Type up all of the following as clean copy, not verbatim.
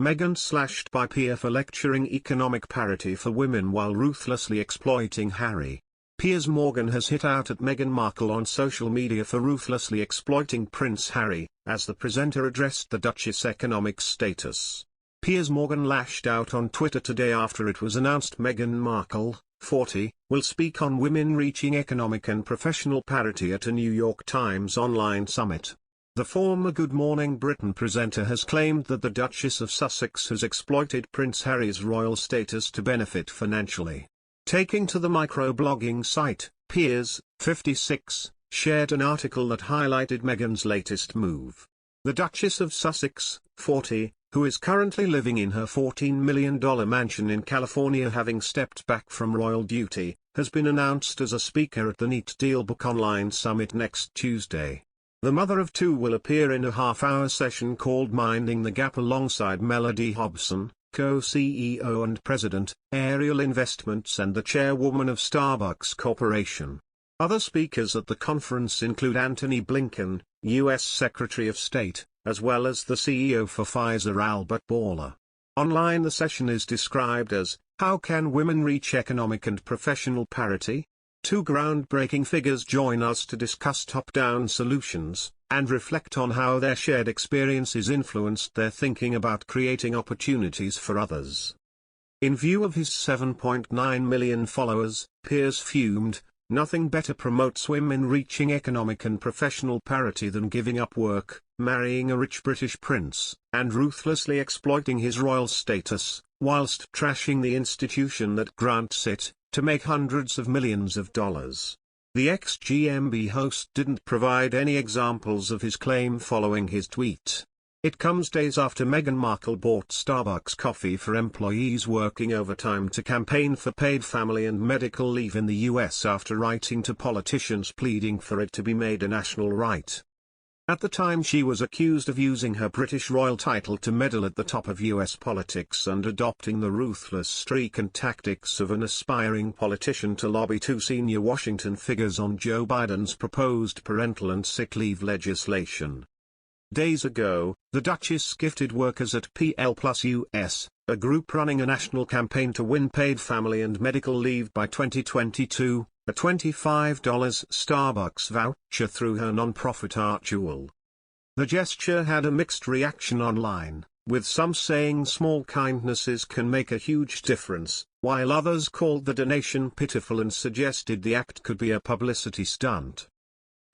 Meghan slashed by Piers for lecturing economic parity for women while ruthlessly exploiting Harry. Piers Morgan has hit out at Meghan Markle on social media for ruthlessly exploiting Prince Harry, as the presenter addressed the Duchess' economic status. Piers Morgan lashed out on Twitter today after it was announced Meghan Markle, 40, will speak on women reaching economic and professional parity at a New York Times online summit. The former Good Morning Britain presenter has claimed that the Duchess of Sussex has exploited Prince Harry's royal status to benefit financially. Taking to the microblogging site, Piers, 56, shared an article that highlighted Meghan's latest move. The Duchess of Sussex, 40, who is currently living in her $14 million mansion in California having stepped back from royal duty, has been announced as a speaker at the Neat Deal Book Online Summit next Tuesday. The mother of two will appear in a half-hour session called Minding the Gap alongside Melody Hobson, co-CEO and President, Ariel Investments and the chairwoman of Starbucks Corporation. Other speakers at the conference include Antony Blinken, U.S. Secretary of State, as well as the CEO for Pfizer Albert Bourla. Online the session is described as, "How can women reach economic and professional parity?" Two groundbreaking figures join us to discuss top-down solutions, and reflect on how their shared experiences influenced their thinking about creating opportunities for others. In view of his 7.9 million followers, Piers fumed, "Nothing better promotes women reaching economic and professional parity than giving up work, marrying a rich British prince, and ruthlessly exploiting his royal status, whilst trashing the institution that grants it, to make hundreds of millions of dollars." The ex-GMB host didn't provide any examples of his claim following his tweet. It comes days after Meghan Markle bought Starbucks coffee for employees working overtime to campaign for paid family and medical leave in the US after writing to politicians pleading for it to be made a national right. At the time she was accused of using her British royal title to meddle at the top of US politics and adopting the ruthless streak and tactics of an aspiring politician to lobby two senior Washington figures on Joe Biden's proposed parental and sick leave legislation. Days ago, the Duchess gifted workers at PL Plus US, a group running a national campaign to win paid family and medical leave by 2022, a $25 Starbucks voucher through her non-profit Archie. The gesture had a mixed reaction online, with some saying small kindnesses can make a huge difference, while others called the donation pitiful and suggested the act could be a publicity stunt.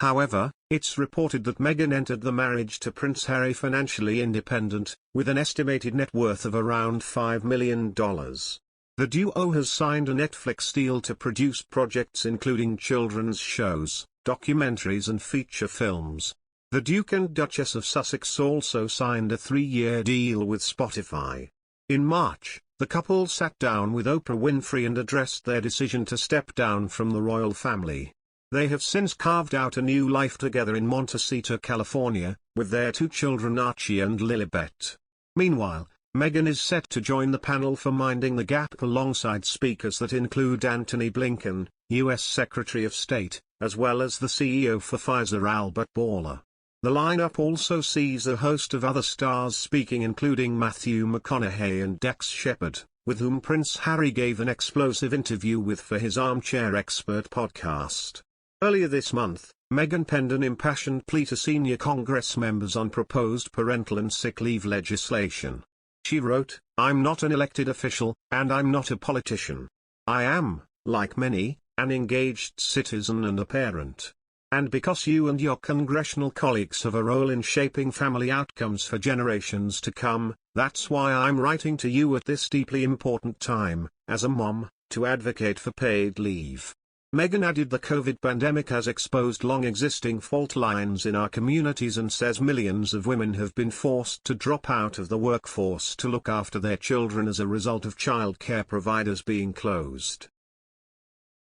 However, it's reported that Meghan entered the marriage to Prince Harry financially independent, with an estimated net worth of around $5 million. The duo has signed a Netflix deal to produce projects including children's shows, documentaries and feature films. The Duke and Duchess of Sussex also signed a 3-year deal with Spotify. In March, the couple sat down with Oprah Winfrey and addressed their decision to step down from the royal family. They have since carved out a new life together in Montecito, California, with their two children Archie and Lilibet. Meanwhile, Meghan is set to join the panel for Minding the Gap alongside speakers that include Antony Blinken, U.S. Secretary of State, as well as the CEO for Pfizer Albert Bourla. The lineup also sees a host of other stars speaking including Matthew McConaughey and Dax Shepard, with whom Prince Harry gave an explosive interview with for his Armchair Expert podcast. Earlier this month, Meghan penned an impassioned plea to senior Congress members on proposed parental and sick leave legislation. She wrote, "I'm not an elected official, and I'm not a politician. I am, like many, an engaged citizen and a parent. And because you and your congressional colleagues have a role in shaping family outcomes for generations to come, that's why I'm writing to you at this deeply important time, as a mom, to advocate for paid leave." Meghan added the COVID pandemic has exposed long-existing fault lines in our communities and says millions of women have been forced to drop out of the workforce to look after their children as a result of child care providers being closed.